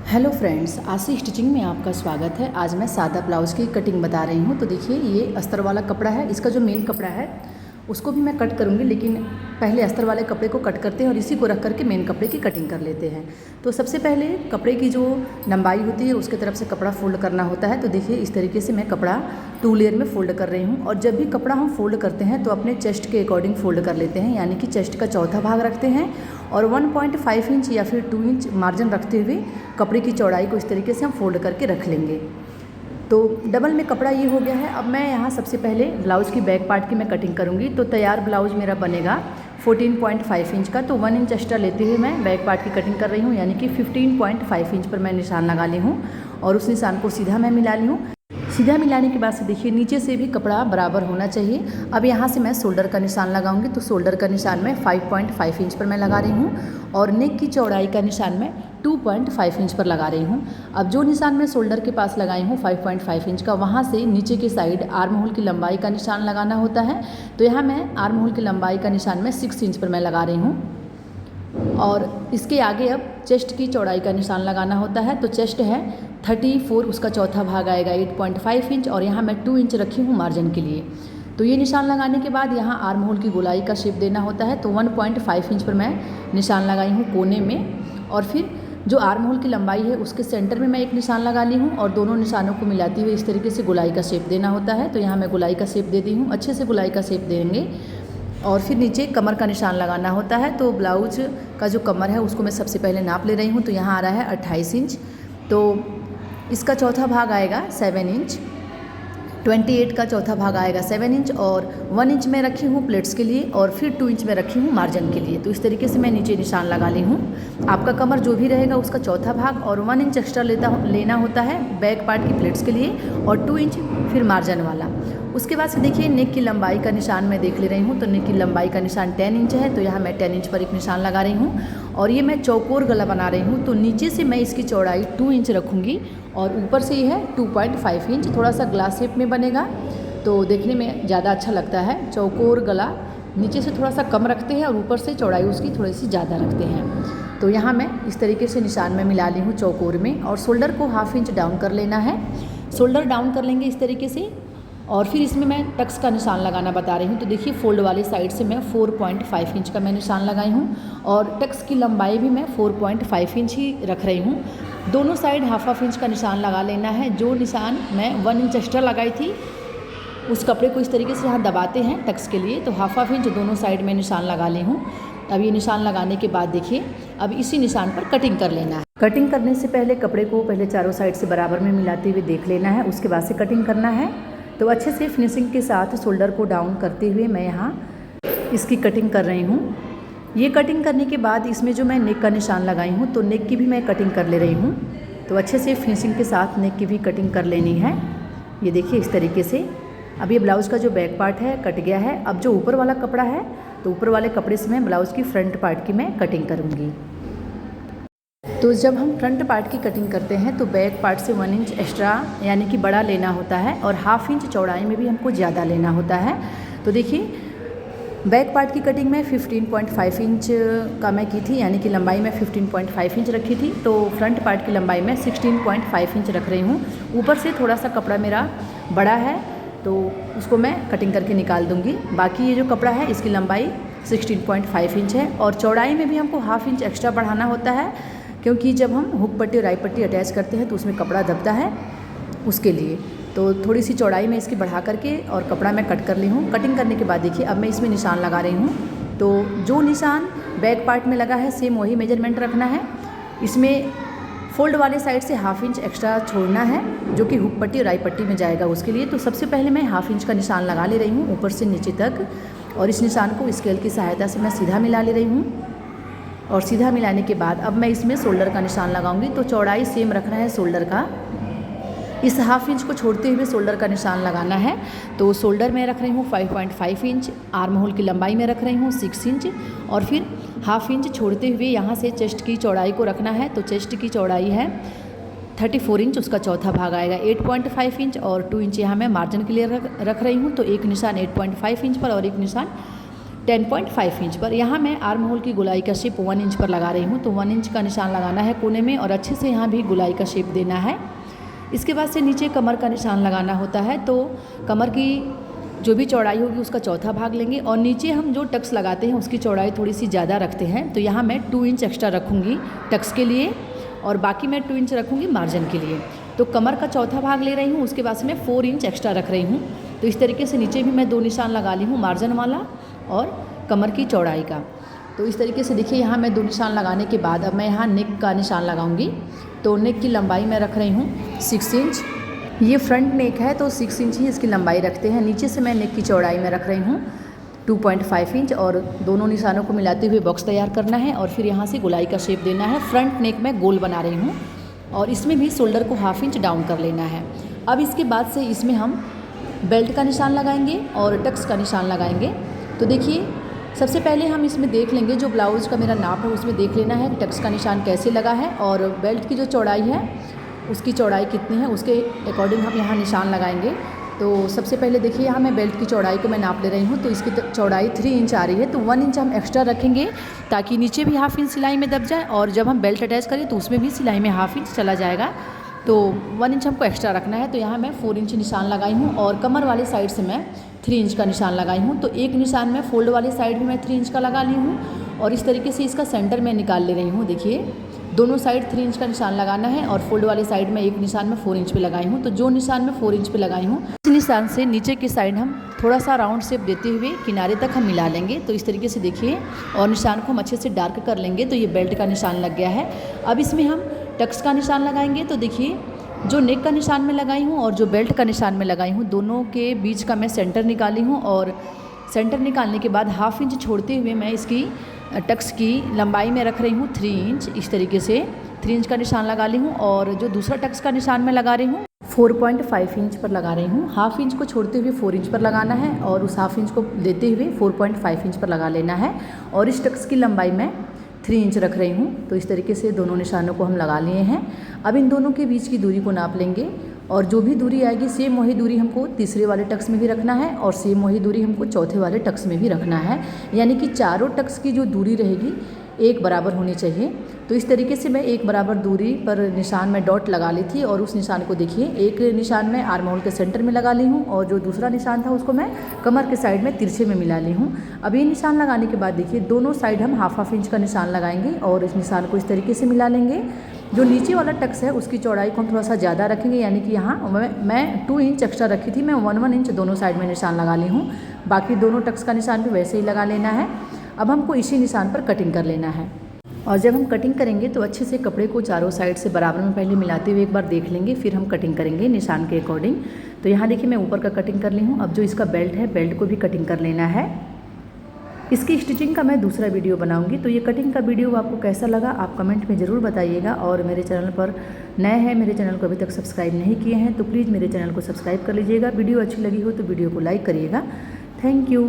Hello friends, आशी stitching में आपका स्वागत है। आज मैं सादा ब्लाउज़ की कटिंग बता रही हूँ। तो देखिए, ये अस्तर वाला कपड़ा है। इसका जो मेन कपड़ा है उसको भी मैं कट करूँगी, लेकिन पहले अस्तर वाले कपड़े को कट करते हैं और इसी को रख करके मेन कपड़े की कटिंग कर लेते हैं। तो सबसे पहले कपड़े की जो लंबाई होती है उसके तरफ से कपड़ा फोल्ड करना होता है। तो देखिए, इस तरीके से मैं कपड़ा 2 लेयर में फ़ोल्ड कर रही हूँ। और जब भी कपड़ा हम फोल्ड करते हैं तो अपने चेस्ट के अकॉर्डिंग फ़ोल्ड कर लेते हैं, यानी कि चेस्ट का चौथा भाग रखते हैं और 1.5 इंच या फिर 2 इंच मार्जिन रखते हुए कपड़े की चौड़ाई को इस तरीके से हम फोल्ड करके रख लेंगे। तो डबल में कपड़ा ये हो गया है। अब मैं यहाँ सबसे पहले ब्लाउज़ की बैक पार्ट की मैं कटिंग करूँगी। तो तैयार ब्लाउज़ मेरा बनेगा 14.5 इंच का। तो 1 इंच एक्स्ट्रा लेते हुए मैं बैक पार्ट की कटिंग कर रही हूँ, यानी कि 15.5 इंच पर मैं निशान लगा ली हूँ और उस निशान को सीधा मैं मिला ली हूँ। सीधा मिलाने के बाद से देखिए, नीचे से भी कपड़ा बराबर होना चाहिए। अब यहाँ से मैं शोल्डर का निशान लगाऊंगी। तो शोल्डर का निशान मैं 5.5 इंच पर मैं लगा रही हूँ और नेक की चौड़ाई का निशान मैं 2.5 इंच पर लगा रही हूँ। अब जो निशान मैं शोल्डर के पास लगाई हूँ 5.5 इंच का, वहाँ से नीचे की साइड आर्म होल की लंबाई का निशान लगाना होता है। तो यहाँ मैं आर्म होल की लंबाई का निशान मैं 6 इंच पर मैं लगा रही हूँ। और इसके आगे अब चेस्ट की चौड़ाई का निशान लगाना होता है। तो चेस्ट है 34, उसका चौथा भाग आएगा 8.5 इंच और यहाँ मैं 2 इंच रखी हूँ मार्जिन के लिए। तो ये निशान लगाने के बाद यहाँ आर्म होल की गोलाई का शेप देना होता है। तो 1.5 इंच पर मैं निशान लगाई हूँ कोने में, और फिर जो आर्म होल की लंबाई है उसके सेंटर में मैं एक निशान लगा ली हूँ और दोनों निशानों को मिलाते हुए इस तरीके से गोलाई का शेप देना होता है। तो यहाँ मैं गोलाई का शेप दे दी हूँ, अच्छे से गोलाई का शेप देंगे। और फिर नीचे कमर का निशान लगाना होता है। तो ब्लाउज का जो कमर है उसको मैं सबसे पहले नाप ले रही हूँ। तो यहाँ आ रहा है 28 इंच। तो इसका चौथा भाग आएगा 7 इंच, 28 का चौथा भाग आएगा 7 इंच और 1 इंच में रखी हूँ प्लेट्स के लिए और फिर 2 इंच में रखी हूँ मार्जिन के लिए। तो इस तरीके से मैं नीचे निशान लगा ली हूँ। आपका कमर जो भी रहेगा उसका चौथा भाग और 1 इंच एक्स्ट्रा लेना होता है बैक पार्ट की प्लेट्स के लिए और 2 इंच फिर मार्जिन वाला। उसके बाद से देखिए, नेक की लंबाई का निशान मैं देख ले रही हूँ। तो नेक की लंबाई का निशान 10 इंच है। तो यहाँ मैं 10 इंच पर एक निशान लगा रही हूँ और ये मैं चौकोर गला बना रही हूँ। तो नीचे से मैं इसकी चौड़ाई 2 इंच रखूँगी और ऊपर से ये है 2.5 इंच। थोड़ा सा ग्लास शेप में बनेगा तो देखने में ज़्यादा अच्छा लगता है। चौकोर गला नीचे से थोड़ा सा कम रखते हैं और ऊपर से चौड़ाई उसकी थोड़ी सी ज़्यादा रखते हैं। तो यहाँ मैं इस तरीके से निशान में मिला ली हूँ चौकोर में। और शोल्डर को ½ इंच डाउन कर लेना है। शोल्डर डाउन कर लेंगे इस तरीके से और फिर इसमें मैं टक्स का निशान लगाना बता रही हूँ। तो देखिए, फोल्ड वाली साइड से मैं 4.5 इंच का मैं निशान लगाई हूँ और टक्स की लंबाई भी मैं 4.5 इंच ही रख रही हूँ। दोनों साइड ½ इंच का निशान लगा लेना है। जो निशान मैं 1 इंच एक्स्ट्रा लगाई थी उस कपड़े को इस तरीके से यहाँ दबाते हैं टक्स के लिए। तो ½ इंच दोनों साइड में निशान लगा ली हूँ। अब ये निशान लगाने के बाद देखिए, अब इसी निशान पर कटिंग कर लेना है। कटिंग करने से पहले कपड़े को पहले चारों साइड से बराबर में मिलाते हुए देख लेना है, उसके बाद से कटिंग करना है। तो अच्छे से फिनिशिंग के साथ शोल्डर को डाउन करते हुए मैं यहाँ इसकी कटिंग कर रही हूँ। ये कटिंग करने के बाद इसमें जो मैं नेक का निशान लगाई हूँ तो नेक की भी मैं कटिंग कर ले रही हूँ। तो अच्छे से फिनिशिंग के साथ नेक की भी कटिंग कर लेनी है। ये देखिए इस तरीके से। अब ये ब्लाउज़ का जो बैक पार्ट है कट गया है। अब जो ऊपर वाला कपड़ा है तो ऊपर वाले कपड़े से मैं ब्लाउज़ की फ्रंट पार्ट की मैं कटिंग करूँगी। तो जब हम फ्रंट पार्ट की कटिंग करते हैं तो बैक पार्ट से 1 इंच एक्स्ट्रा यानी कि बड़ा लेना होता है और ½ इंच चौड़ाई में भी हमको ज़्यादा लेना होता है। तो देखिए, बैक पार्ट की कटिंग में 15.5 इंच का मैं की थी, यानी कि लंबाई में 15.5 इंच रखी थी। तो फ्रंट पार्ट की लंबाई में 16.5 इंच रख रही हूँ। ऊपर से थोड़ा सा कपड़ा मेरा बड़ा है तो उसको मैं कटिंग करके निकाल दूँगी। बाकी ये जो कपड़ा है इसकी लंबाई 16.5 इंच है और चौड़ाई में भी हमको ½ इंच एक्स्ट्रा बढ़ाना होता है, क्योंकि जब हम हुक पट्टी और राई पट्टी अटैच करते हैं तो उसमें कपड़ा दबता है, उसके लिए। तो थोड़ी सी चौड़ाई में इसकी बढ़ा करके और कपड़ा मैं कट कर ली हूँ। कटिंग करने के बाद देखिए, अब मैं इसमें निशान लगा रही हूँ। तो जो निशान बैक पार्ट में लगा है सेम वही मेजरमेंट रखना है। इसमें फोल्ड वाले साइड से ½ इंच एक्स्ट्रा छोड़ना है जो कि हुक पट्टी और राई पट्टी में जाएगा उसके लिए। तो सबसे पहले मैं ½ इंच का निशान लगा ले रही हूँ ऊपर से नीचे तक और इस निशान को स्केल की सहायता से मैं सीधा मिला ले रही हूँ। और सीधा मिलाने के बाद अब मैं इसमें शोल्डर का निशान लगाऊंगी। तो चौड़ाई सेम रखना है शोल्डर का। इस ½ इंच को छोड़ते हुए शोल्डर का निशान लगाना है। तो शोल्डर में रख रही हूँ 5.5 इंच, आर्म होल की लंबाई में रख रही हूँ 6 इंच और फिर ½ इंच छोड़ते हुए यहाँ से चेस्ट की चौड़ाई को रखना है। तो चेस्ट की चौड़ाई है 34 इंच, उसका चौथा भाग आएगा 8.5 इंच और 2 इंच यहाँ मैं मार्जिन के लिए रख रही हूँ। तो एक निशान 8.5 इंच पर और एक निशान 10.5 इंच पर। यहाँ मैं आर्म होल की गोलाई का शेप 1 इंच पर लगा रही हूँ। तो 1 इंच का निशान लगाना है कोने में और अच्छे से यहाँ भी गोलाई का शेप देना है। इसके बाद से नीचे कमर का निशान लगाना होता है। तो कमर की जो भी चौड़ाई होगी उसका चौथा भाग लेंगे और नीचे हम जो टक्स लगाते हैं उसकी चौड़ाई थोड़ी सी ज़्यादा रखते हैं। तो यहाँ मैं 2 इंच एक्स्ट्रा रखूँगी टक्स के लिए और बाकी मैं 2 इंच रखूँगी मार्जिन के लिए। तो कमर का चौथा भाग ले रही हूँ, उसके बाद से मैं 4 इंच एक्स्ट्रा रख रही हूँ। तो इस तरीके से नीचे भी मैं 2 निशान लगा ली हूँ, मार्जिन वाला और कमर की चौड़ाई का। तो इस तरीके से देखिए यहाँ मैं 2 निशान लगाने के बाद अब मैं यहाँ नेक का निशान लगाऊंगी। तो नेक की लंबाई मैं रख रही हूँ 6 इंच। ये फ्रंट नेक है तो 6 इंच ही इसकी लंबाई रखते हैं। नीचे से मैं नेक की चौड़ाई में रख रही हूँ 2.5 इंच और दोनों निशानों को मिलाते हुए बॉक्स तैयार करना है और फिर यहाँ से गोलाई का शेप देना है। फ्रंट नेक में गोल बना रही हूँ और इसमें भी शोल्डर को 1/2 इंच डाउन कर लेना है। अब इसके बाद से इसमें हम बेल्ट का निशान लगाएंगे और टक्स का निशान लगाएंगे। तो देखिए सबसे पहले हम इसमें देख लेंगे, जो ब्लाउज़ का मेरा नाप है उसमें देख लेना है कि टक्स का निशान कैसे लगा है और बेल्ट की जो चौड़ाई है उसकी चौड़ाई कितनी है उसके अकॉर्डिंग हम यहाँ निशान लगाएंगे। तो सबसे पहले देखिए यहाँ मैं बेल्ट की चौड़ाई को मैं नाप ले रही हूँ। तो इसकी चौड़ाई 3 इंच आ रही है। तो 1 इंच हम एक्स्ट्रा रखेंगे ताकि नीचे भी 1/2 इंच सिलाई में दब जाए और जब हम बेल्ट अटैच करें तो उसमें भी सिलाई में 1/2 इंच चला जाएगा। तो 1 इंच हमको एक्स्ट्रा रखना है। तो यहाँ मैं 4 इंच निशान लगाई हूँ और कमर वाले साइड से मैं 3 इंच का निशान लगाई हूँ। तो एक निशान में फोल्ड वाले साइड भी मैं 3 इंच का लगा ली हूँ और इस तरीके से इसका सेंटर मैं निकाल ले रही हूँ। देखिए दोनों साइड 3 इंच का निशान लगाना है और फोल्ड वाले साइड में एक निशान में 4 इंच पे लगाई हूँ। तो जो निशान में 4 इंच पे लगाई हूँ इस निशान से नीचे की साइड हम थोड़ा सा राउंड शेप देते हुए किनारे तक हम मिला लेंगे। तो इस तरीके से देखिए और निशान को हम अच्छे से डार्क कर लेंगे। तो ये बेल्ट का निशान लग गया है। अब इसमें हम टक्स का निशान लगाएंगे। तो देखिए जो नेक का निशान में लगाई हूँ और जो बेल्ट का निशान में लगाई हूँ दोनों के बीच का मैं सेंटर निकाली हूँ और सेंटर निकालने के बाद 1/2 इंच छोड़ते हुए मैं इसकी टक्स की लंबाई में रख रही हूँ 3 इंच। इस तरीके से 3 इंच का निशान लगा ली हूँ और जो दूसरा टक्स का निशान मैं लगा रही हूँ 4.5 इंच पर लगा रही हूँ। 1/2 इंच को छोड़ते हुए 4 इंच पर लगाना है और उस 1/2 इंच को लेते हुए 4.5 इंच पर लगा लेना है और इस टक्स की लंबाई मैं 3 इंच रख रही हूँ। तो इस तरीके से दोनों निशानों को हम लगा लिए हैं। अब इन दोनों के बीच की दूरी को नाप लेंगे और जो भी दूरी आएगी सेम वही दूरी हमको तीसरे वाले टक्स में भी रखना है और सेम वही दूरी हमको चौथे वाले टक्स में भी रखना है। यानी कि चारों टक्स की जो दूरी रहेगी एक बराबर होनी चाहिए। तो इस तरीके से मैं एक बराबर दूरी पर निशान में डॉट लगा ली थी और उस निशान को देखिए एक निशान में आर्म होल के सेंटर में लगा ली हूँ और जो दूसरा निशान था उसको मैं कमर के साइड में तिरछे में मिला ली हूँ। अब ये निशान लगाने के बाद देखिए दोनों साइड हम 1/2 इंच का निशान लगाएंगे और इस निशान को इस तरीके से मिला लेंगे। जो नीचे वाला टक्स है उसकी चौड़ाई को हम थोड़ा सा ज़्यादा रखेंगे, यानी कि यहाँ मैं 2 इंच एक्स्ट्रा रखी थी, मैं 1 इंच दोनों साइड में निशान लगा ली हूँ। बाकी दोनों टक्स का निशान भी वैसे ही लगा लेना है। अब हमको इसी निशान पर कटिंग कर लेना है और जब हम कटिंग करेंगे तो अच्छे से कपड़े को चारों साइड से बराबर में पहले मिलाते हुए एक बार देख लेंगे, फिर हम कटिंग करेंगे निशान के अकॉर्डिंग। तो यहाँ देखिए मैं ऊपर का कटिंग कर ली हूँ। अब जो इसका बेल्ट है बेल्ट को भी कटिंग कर लेना है। इसकी स्टिचिंग का मैं दूसरा वीडियो बनाऊंगी। तो ये कटिंग का वीडियो आपको कैसा लगा आप कमेंट में ज़रूर बताइएगा और मेरे चैनल पर नए हैं, मेरे चैनल को अभी तक सब्सक्राइब नहीं किए हैं तो प्लीज़ मेरे चैनल को सब्सक्राइब कर लीजिएगा। वीडियो अच्छी लगी हो तो वीडियो को लाइक करिएगा। Thank you.